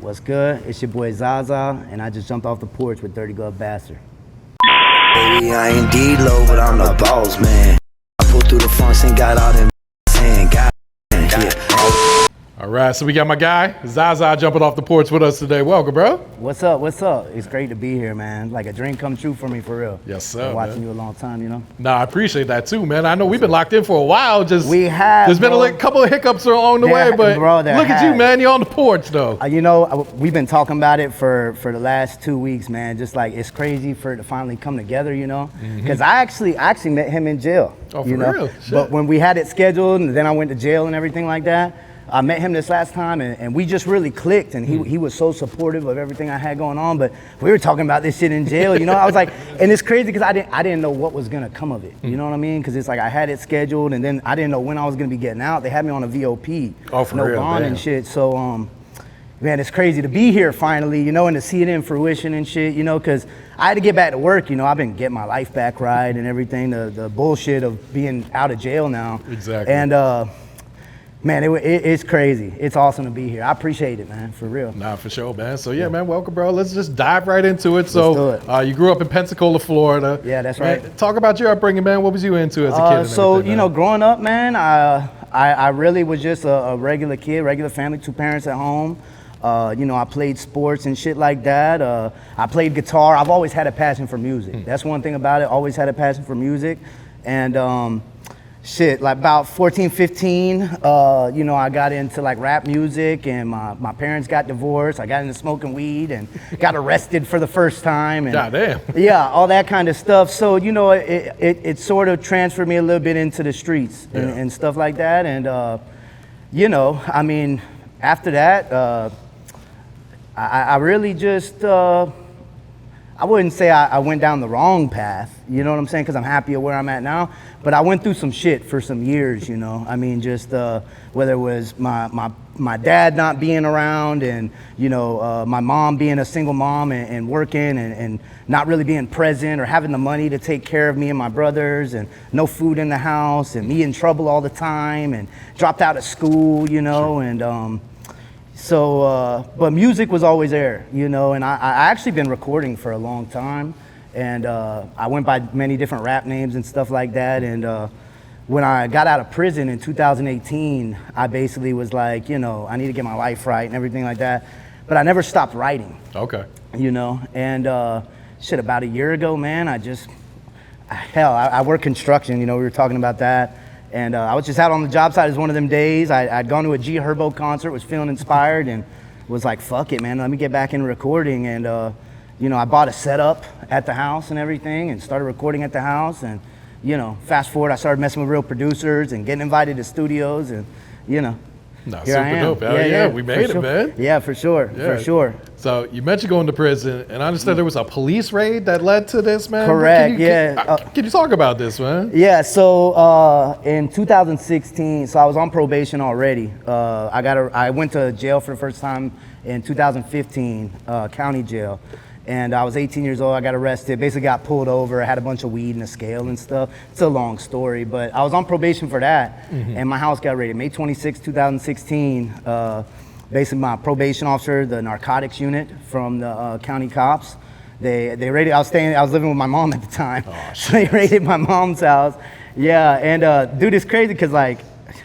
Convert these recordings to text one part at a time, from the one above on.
What's good? It's your boy Zaza, and I just jumped off the porch with Dirty Glove Bastard. Baby, I ain't D-Lo, but I'm the boss, man. I pulled through the fronts and got all them and got All right, so we got my guy, Zaza, jumping off the porch with us today. Welcome, bro. What's up? What's up? It's great to be here, man. Like a dream come true for me, for real. Yes, sir. Been watching you a long time, you know? Nah, I appreciate that too, man. I know we've been locked in for a while. We have, There's been a couple of hiccups along the way, but look at you, man. You're on the porch, though. You know, we've been talking about it for the last 2 weeks, man. Just like, it's crazy for it to finally come together, you know? Because I actually met him in jail. Oh, for you know? real? Shit. But when we had it scheduled, and then I went to jail and everything like that, I met him this last time, and we just really clicked, and he was so supportive of everything I had going on. But we were talking about this shit in jail, you know. I was like, and it's crazy because I didn't know what was gonna come of it. You know what I mean? Because it's like I had it scheduled, and then I didn't know when I was gonna be getting out. They had me on a VOP, oh, for no real, bond man. and shit. So man, it's crazy to be here finally, you know, and to see it in fruition and shit, you know, because I had to get back to work, you know. I've been getting my life back right and everything, the bullshit of being out of jail now. Exactly. And man, it's crazy. It's awesome to be here. I appreciate it, man, for real. Nah, for sure, man. So yeah, man, welcome, bro. Let's just dive right into it. So Let's do it. You grew up in Pensacola, Florida. Yeah, that's Man, right. talk about your upbringing, man. What was you into as a kid? And So, everything, you know, growing up, man, I really was just a regular kid, regular family, 2 parents at home. You know, I played sports and shit like that. I played guitar. I've always had a passion for music. That's one thing about it. Always had a passion for music. And shit, like about 14, 15, you know, I got into like rap music, and my parents got divorced. I got into smoking weed and got arrested for the first time. And goddamn. yeah, all that kind of stuff. So, you know, it sort of transferred me a little bit into the streets and stuff like that. And, you know, I mean, after that, I really just, I wouldn't say I went down the wrong path, you know what I'm saying? Because I'm happy at where I'm at now. But I went through some shit for some years, you know? I mean, just whether it was my dad not being around, and, you know, my mom being a single mom and working and not really being present or having the money to take care of me and my brothers, and no food in the house, and me in trouble all the time, and dropped out of school, you know? And so, but music was always there, you know, and I actually been recording for a long time, and I went by many different rap names and stuff like that. And when I got out of prison in 2018, I basically was like, you know, I need to get my life right and everything like that. But I never stopped writing. Okay. You know, and shit, about a year ago, man, I work construction, you know, we were talking about that. And I was just out on the job site. It was one of them days. I'd gone to a G Herbo concert, was feeling inspired, and was like, fuck it, man, let me get back in recording. And, you know, I bought a setup at the house and everything, and started recording at the house. And, you know, fast forward, I started messing with real producers and getting invited to studios, and, you know. Nah, Here I super am. dope. Yeah, we made it, sure. man. Yeah, for sure, for sure. So you mentioned going to prison, and I understand there was a police raid that led to this, man. Correct, Can you talk about this, man? Yeah, so in 2016, so I was on probation already. I went to jail for the first time in 2015, county jail. And I was 18 years old, I got arrested, basically got pulled over, I had a bunch of weed and a scale and stuff. It's a long story, but I was on probation for that, and my house got raided. May 26, 2016, basically my probation officer, the narcotics unit from the county cops, they raided. I was living with my mom at the time, so they raided my mom's house. Yeah, and dude, it's crazy because like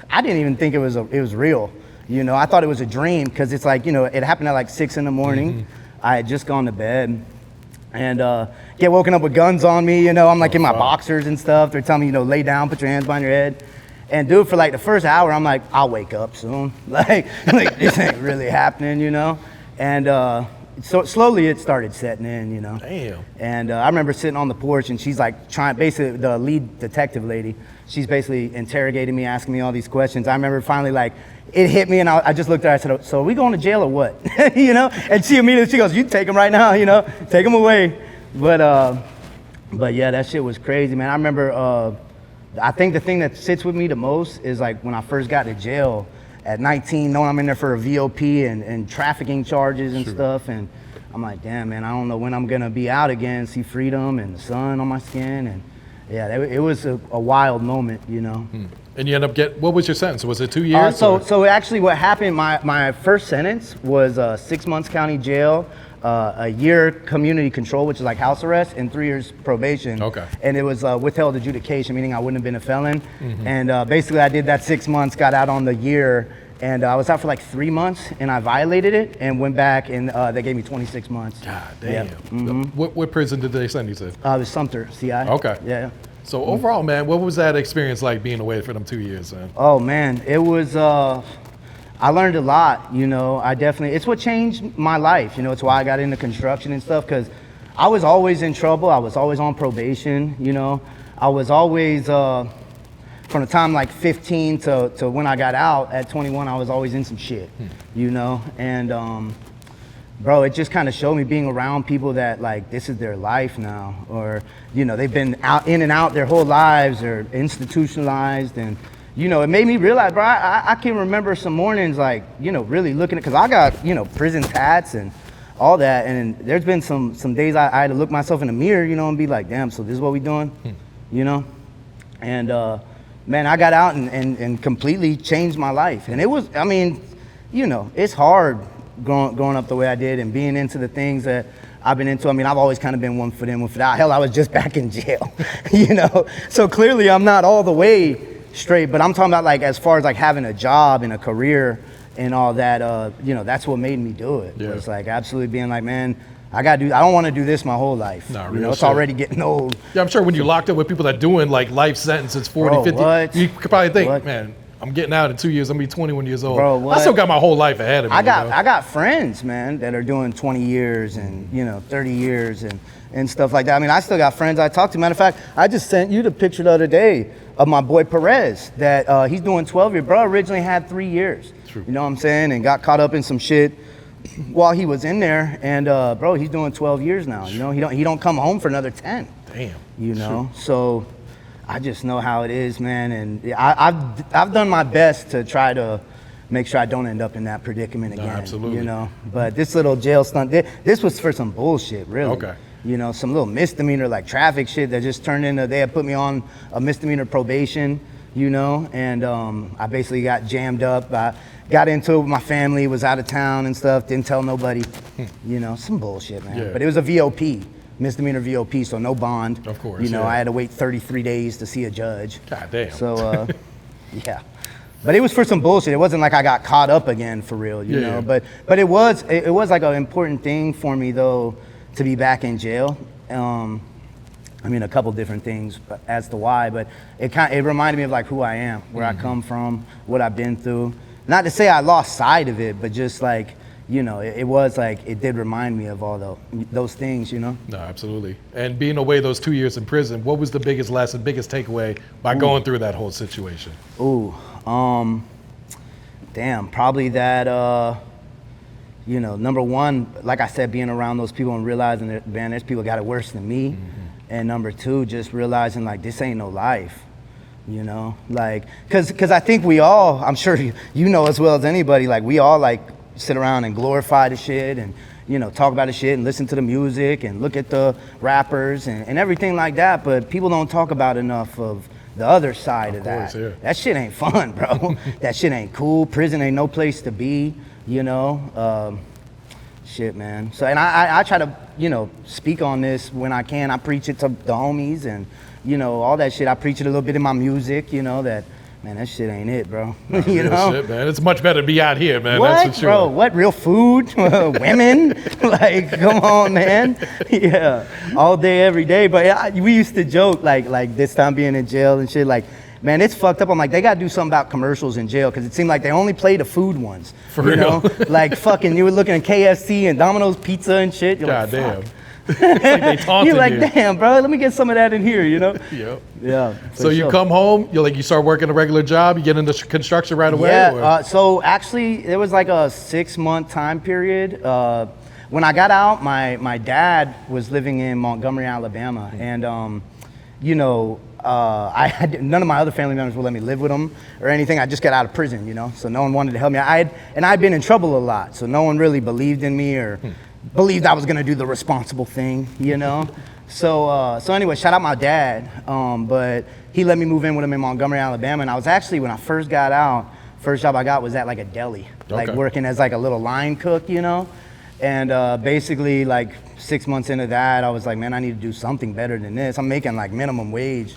I didn't even think it was real. You know, I thought it was a dream because it's like, you know, it happened at like 6 in the morning. I had just gone to bed, and get woken up with guns on me. You know, I'm like in my boxers and stuff. They're telling me, you know, lay down, put your hands behind your head. And dude, for like the first hour, I'm like, I'll wake up soon. like this ain't really happening, you know? And so slowly it started setting in, you know? Damn. And I remember sitting on the porch, and she's like basically the lead detective lady, she's basically interrogating me, asking me all these questions. I remember finally like, it hit me, and I just looked at her, I said, so are we going to jail or what? You know? And she immediately, goes, you take him right now, you know? Take him away. But yeah, that shit was crazy, man. I remember, I think the thing that sits with me the most is like when I first got to jail at 19, knowing I'm in there for a VOP and trafficking charges and stuff. And I'm like, damn, man, I don't know when I'm gonna be out again, see freedom and the sun on my skin. And yeah, it was a wild moment, you know? And you end up what was your sentence? Was it 2 years? So actually what happened, my first sentence was 6 months county jail, a year community control, which is like house arrest, and 3 years probation. Okay. And it was withheld adjudication, meaning I wouldn't have been a felon. And basically I did that 6 months, got out on the year, and I was out for like 3 months, and I violated it and went back, and they gave me 26 months. God damn. Yeah. What prison did they send you to? It was Sumter, CI. Okay. Yeah. So overall, man, what was that experience like being away for them 2 years, man? Oh man, it was, I learned a lot, you know. It's what changed my life, you know. It's why I got into construction and stuff, because I was always in trouble. I was always on probation, you know. I was always, from the time like 15 to when I got out at 21, I was always in some shit, you know. And bro, it just kind of showed me being around people that like this is their life now, or you know, they've been in and out their whole lives, or institutionalized, and you know, it made me realize, bro, I can remember some mornings like, you know, really looking at, because I got, you know, prison tats and all that, and there's been some days I had to look myself in the mirror, you know, and be like, damn, so this is what we doing, you know. And man, I got out and completely changed my life, and it was, I mean, you know, it's hard growing up the way I did and being into the things that I've been into. I mean, I've always kind of been one foot in, one foot out. Hell, I was just back in jail, you know? So clearly I'm not all the way straight, but I'm talking about like, as far as like having a job and a career and all that, you know, that's what made me do it. Yeah. It's like absolutely being like, man, I don't want to do this my whole life. Nah, you know, it's shit. already getting old. Yeah, I'm sure when you're locked up with people that doing like life sentences, 40, Bro, 50, what? you could probably think, What? man, I'm getting out in 2 years. I'm gonna be 21 years old. Bro, what? I still got my whole life ahead of me. I you know? got friends, man, that are doing 20 years and, you know, 30 years and stuff like that. I mean, I still got friends I talk to. Matter of fact, I just sent you the picture the other day of my boy Perez that he's doing 12 years. Bro originally had 3 years. True. You know what I'm saying? And got caught up in some shit while he was in there. And bro, he's doing 12 years now. You know, he don't come home for another 10. Damn. You know, so I just know how it is, man, and I've done my best to try to make sure I don't end up in that predicament again. Absolutely. You know, but this little jail stunt, this was for some bullshit, really. Okay. You know, some little misdemeanor like traffic shit that just turned into, they had put me on a misdemeanor probation, you know, and I basically got jammed up. I got into it with my family, was out of town and stuff, didn't tell nobody, you know, some bullshit, man. Yeah. But it was a VOP. Misdemeanor VOP, so no bond. Of course, you know, yeah. I had to wait 33 days to see a judge. God damn. So, yeah. But it was for some bullshit. It wasn't like I got caught up again for real, you know. Yeah. But it was like an important thing for me though to be back in jail. I mean, a couple different things as to why, but it reminded me of like who I am, where I come from, what I've been through. Not to say I lost sight of it, but just like, you know, it was like, it did remind me of all those things, you know? No, absolutely. And being away those 2 years in prison, what was the biggest lesson, biggest takeaway by going through that whole situation? Ooh, damn, probably that, you know, number one, like I said, being around those people and realizing that, man, there's people got it worse than me. And number two, just realizing like, this ain't no life. You know, like, cause I think we all, I'm sure you know as well as anybody, like we all like sit around and glorify the shit and, you know, talk about the shit and listen to the music and look at the rappers and everything like that. But people don't talk about enough of the other side of that. Yeah. That shit ain't fun, bro. That shit ain't cool. Prison ain't no place to be, you know. Shit, man. So, and I try to, you know, speak on this when I can. I preach it to the homies and, you know, all that shit. I preach it a little bit in my music, you know, that, man, that shit ain't it, bro. You know? Shit, man. It's much better to be out here, man. What, That's for sure. bro? What, real food? Women? Like, come on, man. Yeah, all day, every day. But we used to joke, like this time being in jail and shit, like, man, it's fucked up. I'm like, they gotta do something about commercials in jail, because it seemed like they only play the food ones. For you real. know? Like, fucking, you were looking at KFC and Domino's Pizza and shit. You're God like, damn. fuck. It's like they taunted You're like, you. damn, bro, let me get some of that in here, you know? Yep. Yeah. So you come home, you start working a regular job, you get into construction right away? Yeah, so actually, there was like a 6-month time period. When I got out, my dad was living in Montgomery, Alabama, and you know, none of my other family members would let me live with him or anything. I just got out of prison, you know, so no one wanted to help me. I'd been in trouble a lot, so no one really believed in me or believed I was gonna do the responsible thing, you know. So anyway, shout out my dad. But he let me move in with him in Montgomery, Alabama. And I was actually, when I first got out, first job I got was at like a deli, like working as like a little line cook, you know? And basically like 6 months into that, I was like, man, I need to do something better than this. I'm making like minimum wage.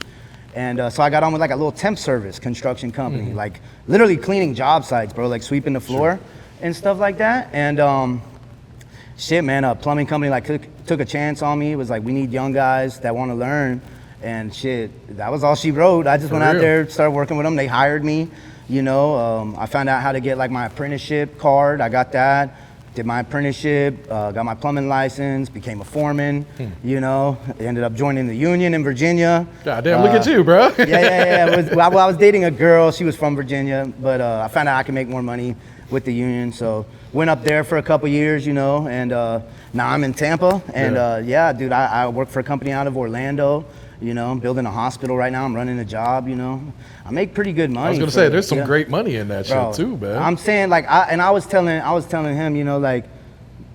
And so I got on with like a little temp service construction company, like literally cleaning job sites, bro, like sweeping the floor and stuff like that. And shit, man, a plumbing company like took a chance on me. It was like, we need young guys that want to learn. And shit, that was all she wrote. I just went out there, started working with them. They hired me, you know. I found out how to get like my apprenticeship card. I got that. Did my apprenticeship, got my plumbing license, became a foreman, you know, ended up joining the union in Virginia. Goddamn, look at you, bro. Yeah. I was dating a girl, she was from Virginia, but I found out I could make more money with the union, so went up there for a couple years, you know, and now I'm in Tampa, and yeah, dude, I work for a company out of Orlando. You know, I'm building a hospital right now. I'm running a job, you know. I make pretty good money. I was gonna say, there's some great money in that shit too, man. I'm saying, like, I was telling him, you know, like,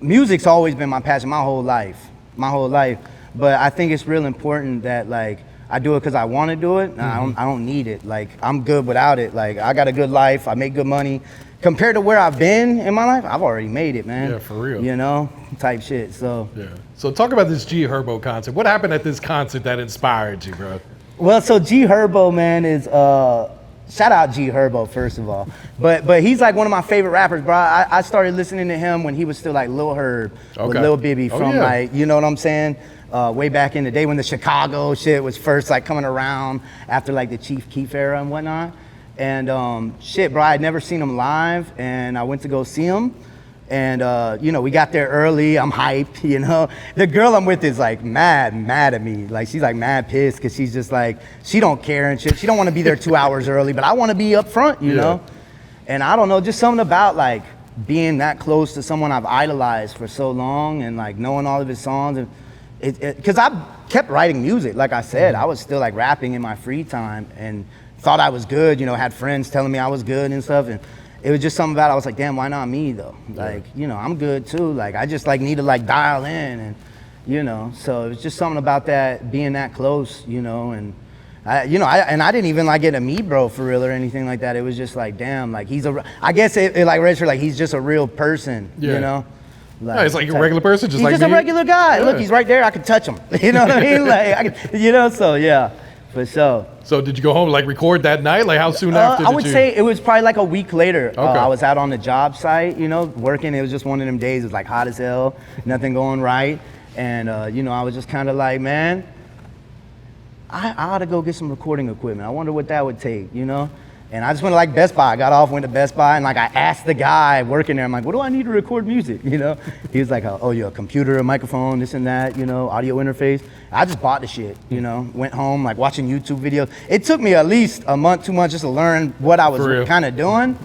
music's always been my passion my whole life. But I think it's real important that, like, I do it because I want to do it. I don't need it. Like, I'm good without it. Like, I got a good life. I make good money. Compared to where I've been in my life, I've already made it, man. Yeah, for real. You know, type shit. So yeah. So talk about this G Herbo concert. What happened at this concert that inspired you, bro? Well, so G Herbo, man, is shout out G Herbo first of all, but he's like one of my favorite rappers, bro. I started listening to him when he was still like Lil Herb with Lil Bibby from like, you know what I'm saying? Way back in the day when the Chicago shit was first like coming around after like the Chief Keef era and whatnot. And shit, bro, I'd never seen him live, and I went to go see him. And you know, we got there early. I'm hyped, you know. The girl I'm with is like mad at me. Like, she's like mad pissed because she's just like, she don't care and shit. She don't want to be there 2 hours early, but I want to be up front, you know. And I don't know, just something about like being that close to someone I've idolized for so long, and like knowing all of his songs. And because I kept writing music, like I said, I was still like rapping in my free time and thought I was good, you know, had friends telling me I was good and stuff. And it was just something about it. I was like, damn, why not me though? Like, you know, I'm good too. Like, I just like need to like dial in, and, you know, so it was just something about that, being that close, you know. And I didn't even like get to meet bro for real or anything like that. It was just like, damn, like I guess it like registered like he's just a real person, you know. Like, no, he's like a regular person, just like me. He's just a regular guy. Look, he's right there. I could touch him. You know what I mean? Like, you know, so yeah, for sure. So did you go home, like record that night? Like how soon after? I would say it was probably like a week later. I was out on the job site, you know, working. It was just one of them days. It was like hot as hell, nothing going right. And, you know, I was just kind of like, man, I ought to go get some recording equipment. I wonder what that would take, you know? And I just went to like Best Buy. I got off, went to Best Buy, and like I asked the guy working there, I'm like, what do I need to record music, you know? He was like, oh, you a computer, a microphone, this and that, you know, audio interface. I just bought the shit, you know, went home, like watching YouTube videos. It took me at least a month, 2 months just to learn what I was kind of doing.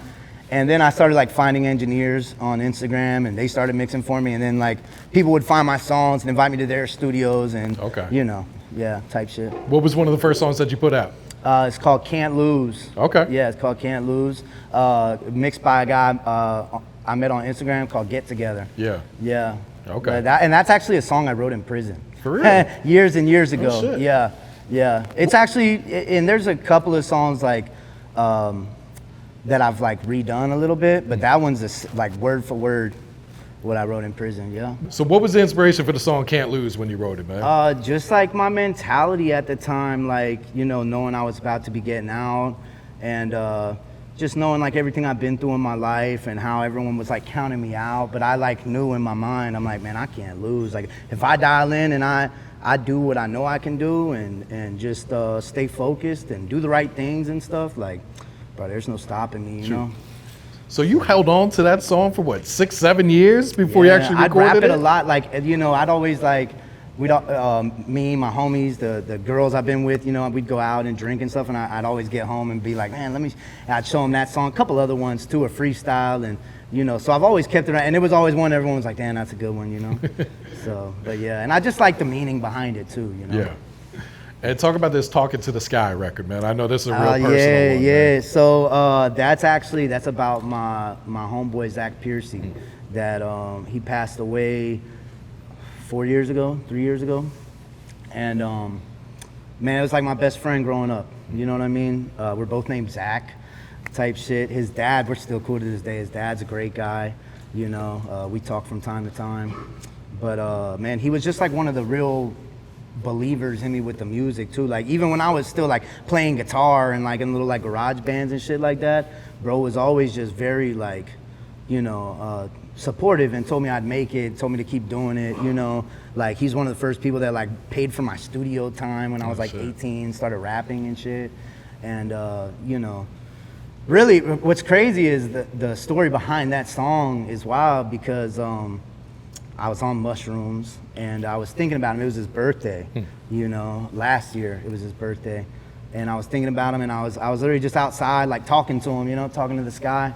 And then I started like finding engineers on Instagram, and they started mixing for me. And then like people would find my songs and invite me to their studios, and, you know, yeah, type shit. What was one of the first songs that you put out? It's called Can't Lose. Okay. Yeah, it's called Can't Lose. Mixed by a guy I met on Instagram called Get Together. Yeah. Yeah. Okay. And that's actually a song I wrote in prison. For real? Years and years ago. Oh, shit. Yeah. Yeah. It's actually, and there's a couple of songs like that I've like redone a little bit, but that one's like word for word what I wrote in prison, yeah. So what was the inspiration for the song Can't Lose when you wrote it, man? Just like my mentality at the time, like, you know, knowing I was about to be getting out, and just knowing like everything I've been through in my life and how everyone was like counting me out, but I like knew in my mind, I'm like, man, I can't lose. Like, if I dial in and I do what I know I can do, and just stay focused and do the right things and stuff, like, bro, there's no stopping me, you know? So you held on to that song for what, 6, 7 years before you actually recorded it? I'd rap it a lot, like, you know, I'd always like, me, my homies, the girls I've been with, you know, we'd go out and drink and stuff, and I'd always get home and be like, man, I'd show them that song, a couple other ones too, a freestyle, and, you know, so I've always kept it around, and it was always one everyone was like, damn, that's a good one, you know? So, but yeah, and I just like the meaning behind it too, you know? Yeah. And talk about this Talking to the Sky record, man. I know this is a real personal one. Yeah. So that's about my homeboy Zack that he passed away 3 years ago. And man, it was like my best friend growing up. You know what I mean? We're both named Zack, type shit. His dad, we're still cool to this day. His dad's a great guy. You know, we talk from time to time. But man, he was just like one of the real believers in me with the music too. Like even when I was still like playing guitar and like in little like garage bands and shit like that, bro was always just very like, you know, supportive and told me I'd make it, told me to keep doing it, you know. Like he's one of the first people that like paid for my studio time when I was like 18, started rapping and shit. And you know, really what's crazy is the story behind that song is wild because I was on mushrooms and I was thinking about him. It was his birthday, you know, last year it was his birthday. And I was thinking about him and I was literally just outside like talking to him, you know, talking to the sky.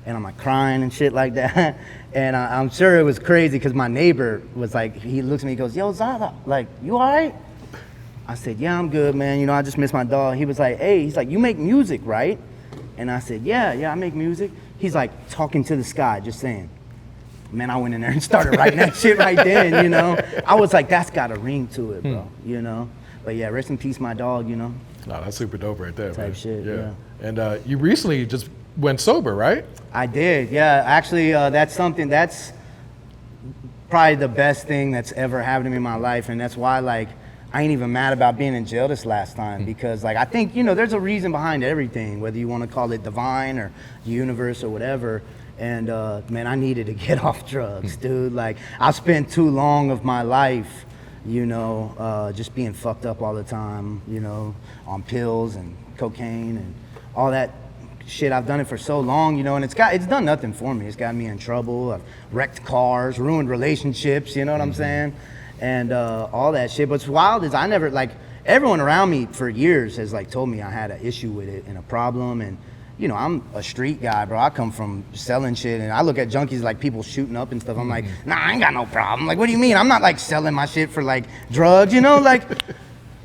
And I'm like crying and shit like that. And I'm sure it was crazy because my neighbor was like, he looks at me, he goes, yo, Zaza, like, you all right? I said, yeah, I'm good, man. You know, I just miss my dog. He was like, hey, he's like, you make music, right? And I said, yeah, I make music. He's like, talking to the sky, just saying. Man, I went in there and started writing that shit right then, you know? I was like, that's got a ring to it, bro, you know? But yeah, rest in peace, my dog, you know? No, that's super dope right there, man. Type shit, yeah. And you recently just went sober, right? I did, yeah. Actually, that's probably the best thing that's ever happened to me in my life, and that's why, like, I ain't even mad about being in jail this last time because, like, I think, you know, there's a reason behind everything, whether you want to call it divine or the universe or whatever. And, man, I needed to get off drugs, dude. Like, I spent too long of my life, you know, just being fucked up all the time, you know, on pills and cocaine and all that shit. I've done it for so long, you know, and it's done nothing for me. It's got me in trouble. I've wrecked cars, ruined relationships, you know what I'm saying? And all that shit. But what's wild is I never, like, everyone around me for years has, like, told me I had an issue with it and a problem. And, you know, I'm a street guy, bro. I come from selling shit, and I look at junkies like people shooting up and stuff. I'm like, nah, I ain't got no problem. Like, what do you mean? I'm not, like, selling my shit for, like, drugs, you know? Like,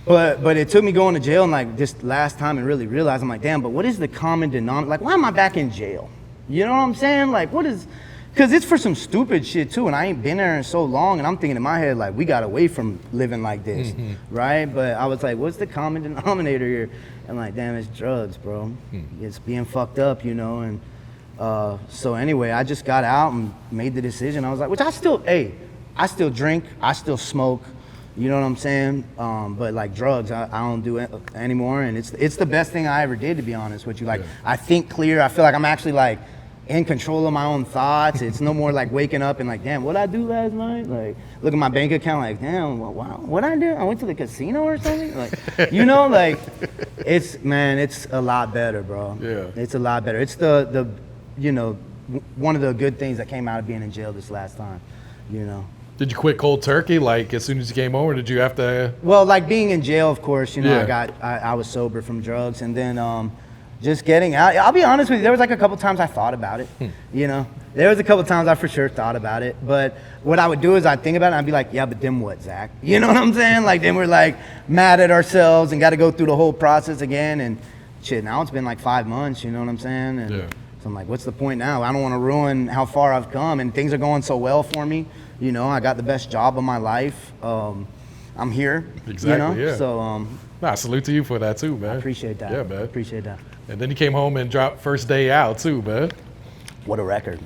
but it took me going to jail and, like, just last time and really realized, I'm like, damn, but what is the common denominator? Like, why am I back in jail? You know what I'm saying? Like, what is... Because it's for some stupid shit, too, and I ain't been there in so long, and I'm thinking in my head, like, we got away from living like this, right? But I was like, what's the common denominator here? And like, damn, it's drugs, bro. It's being fucked up, you know? And so anyway, I just got out and made the decision. I was like, I still drink, I still smoke, you know what I'm saying? But like drugs, I don't do it anymore, and it's the best thing I ever did, to be honest with you. Like, I think clear, I feel like I'm actually like, in control of my own thoughts. It's no more like waking up and like, damn, what'd I do last night? Like, look at my bank account, like, damn, wow, what'd I do? I went to the casino or something? Like, you know, like, it's a lot better, bro. Yeah. It's a lot better. It's the you know, one of the good things that came out of being in jail this last time, you know. Did you quit cold turkey, like, as soon as you came home, or did you have to? Well, like, being in jail, of course, you know, I was sober from drugs, and then, just getting out. I'll be honest with you, there was like a couple times I thought about it, you know? There was a couple times I for sure thought about it, but what I would do is I'd think about it and I'd be like, yeah, but then what, Zach? You know what I'm saying? Like, then we're like mad at ourselves and got to go through the whole process again, and shit, now it's been like 5 months, you know what I'm saying? And so I'm like, what's the point now? I don't want to ruin how far I've come, and things are going so well for me. You know, I got the best job of my life. I'm here, exactly, you know? So, nah, salute to you for that too, man. I appreciate that. Yeah, man. Appreciate that. And then you came home and dropped First Day Out too, man. What a record.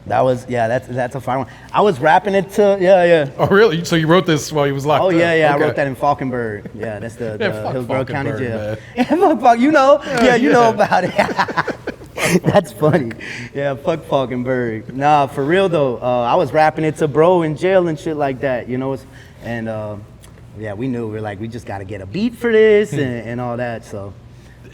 That was, that's a fine one. I was rapping it to, Oh, really? So you wrote this while you was locked up? Oh, yeah, Okay. I wrote that in Falkenberg. Yeah, that's the Hillsborough County Jail. Man. Fuck, you know? Yeah, you know about it. That's funny. Yeah, fuck Falkenberg. Nah, for real though, I was rapping it to bro in jail and shit like that, you know? And yeah, we knew, we were like, we just got to get a beat for this and all that, so.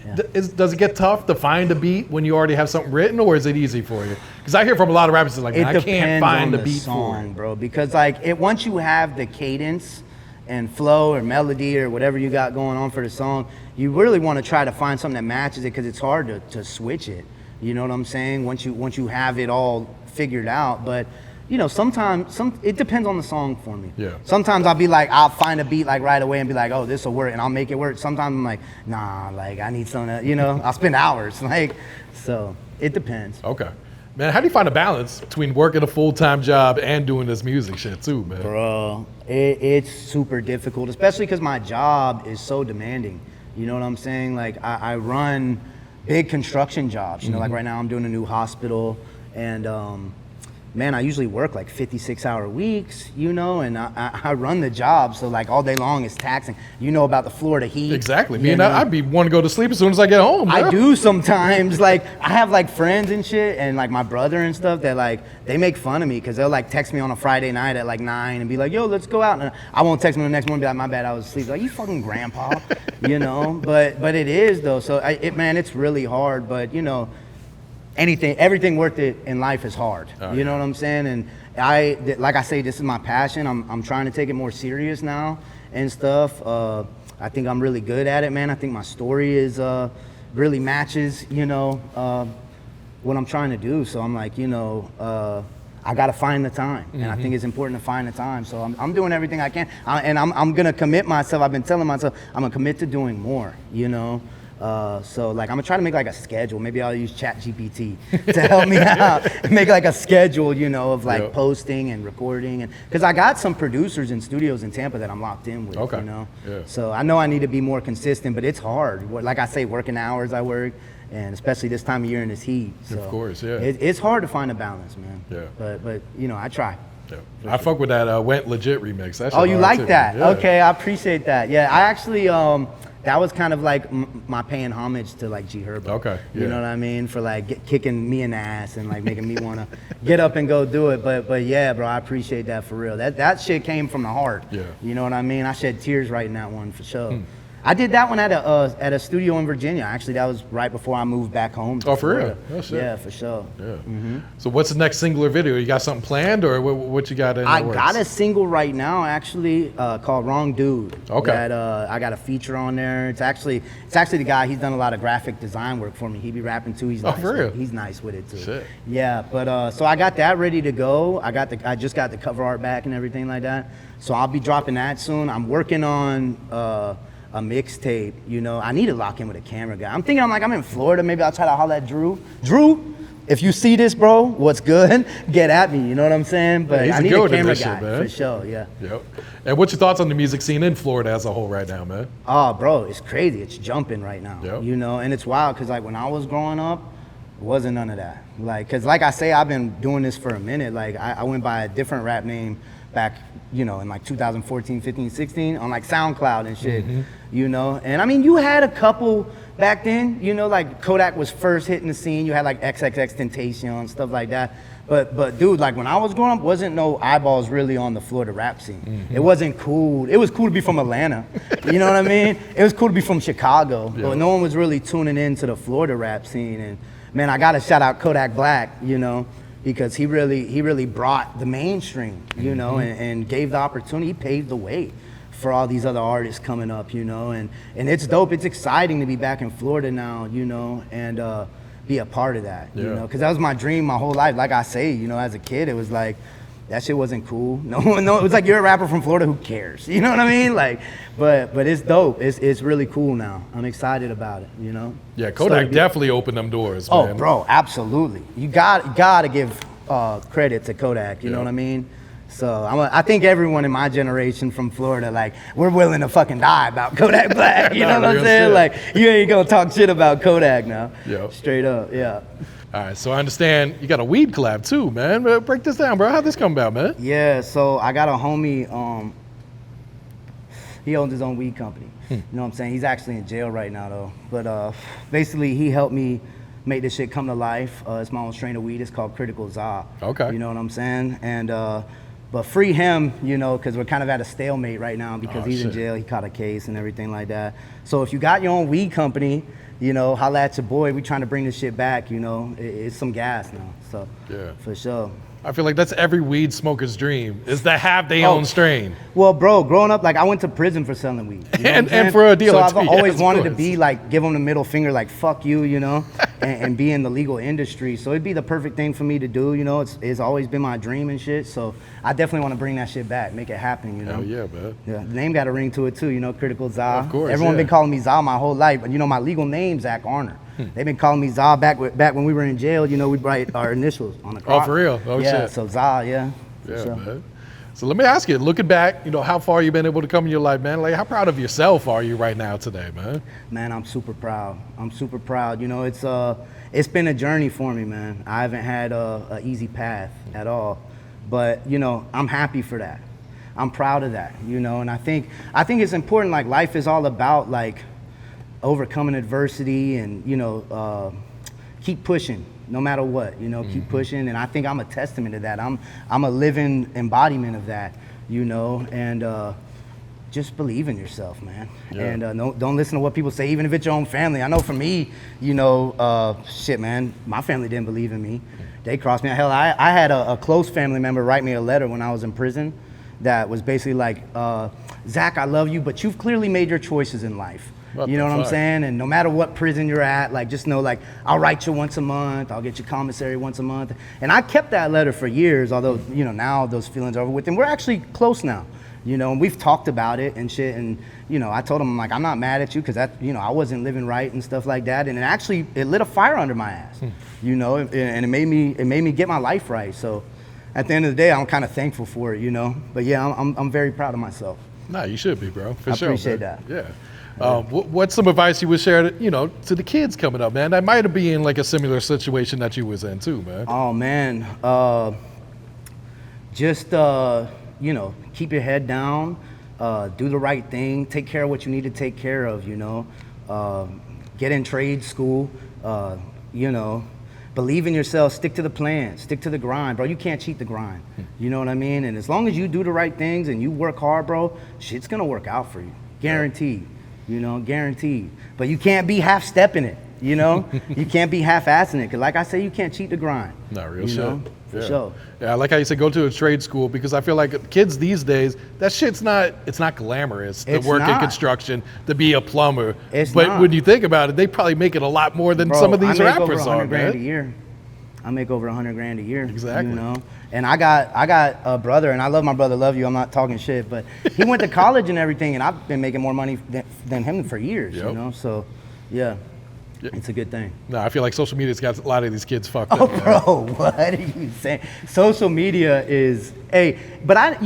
Yeah. Does it get tough to find a beat when you already have something written, or is it easy for you? Because I hear from a lot of rappers, like, I can't find a beat song, for it. bro. Because like once you have the cadence and flow or melody or whatever you got going on for the song, you really want to try to find something that matches it, because it's hard to switch it. You know what I'm saying? Once you have it all figured out, but. You know, sometimes it depends on the song for me. Yeah. Sometimes I'll be like, I'll find a beat like right away and be like, oh, this will work, and I'll make it work. Sometimes I'm like, nah, like I need something, you know, I'll spend hours, like, so it depends. Okay. Man, how do you find a balance between working a full-time job and doing this music shit too, man? Bro, it's super difficult, especially because my job is so demanding. You know what I'm saying? Like I run big construction jobs. You know, like right now I'm doing a new hospital, and man, I usually work like 56-hour weeks, you know, and I run the job, so like all day long it's taxing. You know about the Florida heat. Exactly. Me and I'd be want to go to sleep as soon as I get home. Bro. I do sometimes. Like I have like friends and shit, and like my brother and stuff that like they make fun of me because they'll like text me on a Friday night at like 9 and be like, "Yo, let's go out." And I won't text them the next morning, be like, "My bad, I was asleep." Like, you fucking grandpa, you know. But it is though. So man, it's really hard. But you know, everything worth it in life is hard. You know what I'm saying? And like I say, this is my passion. I'm trying to take it more serious now and stuff. I think I'm really good at it, man. I think my story is really matches, you know, what I'm trying to do. So I'm like, you know, I got to find the time, and I think it's important to find the time. So I'm doing everything I can, and I'm gonna commit myself. I've been telling myself I'm gonna commit to doing more, you know. So like I'm gonna try to make like a schedule. Maybe I'll use ChatGPT to help me out. Make like a schedule, you know, of like posting and recording, and because I got some producers and studios in Tampa that I'm locked in with. You know, so I know I need to be more consistent, but it's hard. Like I say, working hours I work, and especially this time of year in this heat. So of course, it's hard to find a balance, man. But you know, I try. I fuck with that Went Legit remix. That you like too. that? Okay, I appreciate that. Yeah, I actually that was kind of like my paying homage to like G Herbo. You know what I mean? For like kicking me in the ass and like making me want to get up and go do it. But yeah, bro, I appreciate that for real. That shit came from the heart. You know what I mean? I shed tears writing that one for sure. I did that one at a studio in Virginia. Actually, that was right before I moved back home. Oh, for real? Yeah, for sure. So what's the next single or video? You got something planned, or what you got in the works? I got a single right now, actually, called "Wrong Dude." That I got a feature on there. It's actually the guy. He's done a lot of graphic design work for me. He be rapping too. He's nice. For real? He's nice with it too. Shit. Yeah, but so I got that ready to go. I just got the cover art back and everything like that. So I'll be dropping that soon. I'm working on a mixtape, you know. I need to lock in with a camera guy. I'm thinking, I'm in Florida, maybe I'll try to holler at Drew. Drew, if you see this, bro, what's good? Get at me, you know what I'm saying? But I need a camera guy, for sure, Yep. And what's your thoughts on the music scene in Florida as a whole right now, man? Oh, bro, it's crazy. It's jumping right now, you know? And it's wild, because like when I was growing up, it wasn't none of that. Like, because like I say, I've been doing this for a minute. Like, I went by a different rap name back, you know, in like 2014, 15, 16 on like SoundCloud and shit, you know? And I mean, you had a couple back then, you know, like Kodak was first hitting the scene. You had like XXXTentacion, stuff like that. But dude, like when I was growing up, wasn't no eyeballs really on the Florida rap scene. It wasn't cool. It was cool to be from Atlanta, you know what I mean? It was cool to be from Chicago, but no one was really tuning into the Florida rap scene. And man, I gotta shout out Kodak Black, you know, because he really brought the mainstream, you know, and gave the opportunity. He paved the way for all these other artists coming up, you know, and it's dope. It's exciting to be back in Florida now, you know, and be a part of that, you know, because that was my dream my whole life. Like I say, you know, as a kid, it was like, that shit wasn't cool. No, it was like, you're a rapper from Florida, who cares? You know what I mean? Like, but it's dope. It's really cool now. I'm excited about it, you know? Yeah, Kodak definitely opened them doors, man. Oh, bro, absolutely. You gotta give credit to Kodak, you know what I mean? So I think everyone in my generation from Florida, like, we're willing to fucking die about Kodak Black. You know what I'm saying? Like, you ain't gonna talk shit about Kodak now. Straight up, All right, so I understand you got a weed collab too, man. Break this down, bro. How'd this come about, man? Yeah, so I got a homie, he owns his own weed company. You know what I'm saying? He's actually in jail right now though. But basically he helped me make this shit come to life. It's my own strain of weed. It's called Critical Zaza. You know what I'm saying? And but free him, you know, because we're kind of at a stalemate right now because he's in jail. He caught a case and everything like that. So if you got your own weed company, you know, holla at your boy. We trying to bring this shit back, you know. It's some gas now, so for sure. I feel like that's every weed smoker's dream, is to have their own strain. Well, bro, growing up, like I went to prison for selling weed. You know and for a dealer so I've too, always wanted to be like, give them the middle finger, like, fuck you, you know, and be in the legal industry. So it'd be the perfect thing for me to do, you know. It's always been my dream and shit. So I definitely want to bring that shit back, make it happen, you know. Hell yeah, man. Yeah, the name got a ring to it too, you know, Critical Zaza. Of course, Everyone been calling me Zaza my whole life, but you know, my legal name, Zack. They've been calling me Zaza back when we were in jail. You know, we write our initials on the car. Oh, for real? Oh, yeah, shit. so Zaza, yeah. Yeah, sure. man. So let me ask you, looking back, how far you've been able to come in your life, man. Like, how proud of yourself are you right now today, man? Man, I'm super proud. It's been a journey for me, man. I haven't had a easy path at all, but I'm happy for that. I'm proud of that, and I think it's important. Like, life is all about like overcoming adversity and keep pushing no matter what, keep pushing. And I think I'm a testament to that. I'm a living embodiment of that, and just believe in yourself, man. Yeah. And don't listen to what people say, even if it's your own family. I know for me, shit, man, my family didn't believe in me. They crossed me. Hell, I had a close family member write me a letter when I was in prison that was basically like, Zack, I love you, but you've clearly made your choices in life. You know what I'm saying? And no matter what prison you're at, like, just know, like, I'll write you once a month. I'll get you commissary once a month. And I kept that letter for years, although, now those feelings are over with. And we're actually close now, and we've talked about it and shit. And, I told him, like, I'm not mad at you because that, I wasn't living right and stuff like that. And it lit a fire under my ass, and it made me get my life right. So at the end of the day, I'm kind of thankful for it, But yeah, I'm very proud of myself. Nah, you should be, bro. For sure. I appreciate that. Yeah. What's some advice you would share, to the kids coming up, man? That might have been like a similar situation that you was in too, man. Oh man, just keep your head down, do the right thing, take care of what you need to take care of. Get in trade school. Believe in yourself. Stick to the plan. Stick to the grind, bro. You can't cheat the grind. You know what I mean? And as long as you do the right things and you work hard, bro, shit's gonna work out for you. Guaranteed. Guaranteed. But you can't be half-stepping it, You can't be half-assing it, because like I say, you can't cheat the grind. Not real shit. For sure. Yeah, I like how you said go to a trade school, because I feel like kids these days, that shit's not glamorous to work in construction, to be a plumber. But when you think about it, they probably make it a lot more than some of these rappers are, man. I make over $100,000 a year. Exactly. And I got a brother, and I love my brother, love you, I'm not talking shit, but he went to college and everything, and I've been making more money than him for years, so yeah, it's a good thing. No, I feel like social media's got a lot of these kids fucked up. Oh, bro, what are you saying? Social media is, but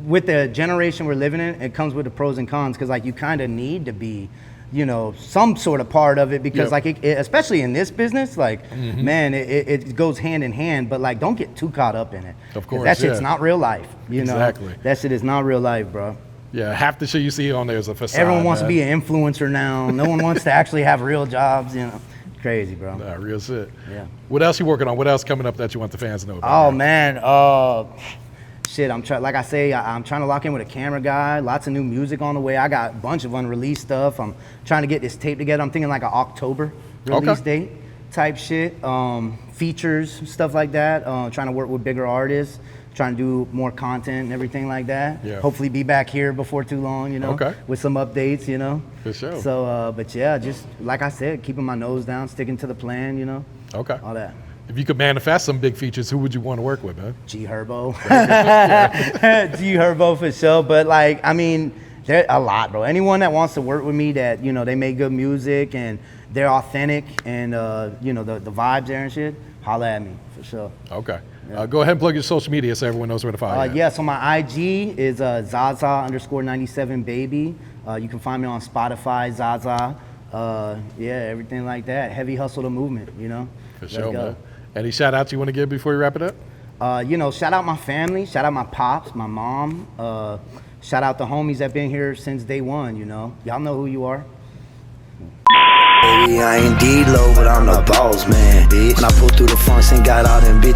with the generation we're living in, it comes with the pros and cons, because like you kind of need to be some sort of part of it, because like especially in this business, like man, it goes hand in hand, but like don't get too caught up in it. Of course, that shit's not real life. Exactly. That shit is not real life, bro. Yeah, half the shit you see on there is a facade. Everyone wants to be an influencer now. No one wants to actually have real jobs. Crazy, bro. Nah, real shit. Yeah. What else you working on? What else coming up that you want the fans to know about? Oh man, shit, I'm trying to lock in with a camera guy. Lots of new music on the way. I got a bunch of unreleased stuff. I'm trying to get this tape together. I'm thinking like an October release date type shit. Features, stuff like that. Trying to work with bigger artists. Trying to do more content and everything like that. Yeah. Hopefully be back here before too long, with some updates, For sure. So, but yeah, just like I said, keeping my nose down, sticking to the plan, Okay. all that. If you could manifest some big features, who would you want to work with, man? G Herbo. G Herbo for sure. But like, I mean, there a lot, bro. Anyone that wants to work with me that, they make good music and they're authentic and, the vibes there and shit, holla at me for sure. Okay. Yeah. Go ahead and plug your social media so everyone knows where to follow you. Yeah, so my IG is Zaza_97baby. You can find me on Spotify, Zaza. Everything like that. Heavy hustle the movement, For sure, man. Any shout outs you want to give before you wrap it up? Shout out my family, shout out my pops, my mom, shout out the homies that been here since day one, Y'all know who you are. Baby, I ain't D-Lo, but I'm the boss, man, bitch. When I pulled through the fronts and got all them bitches.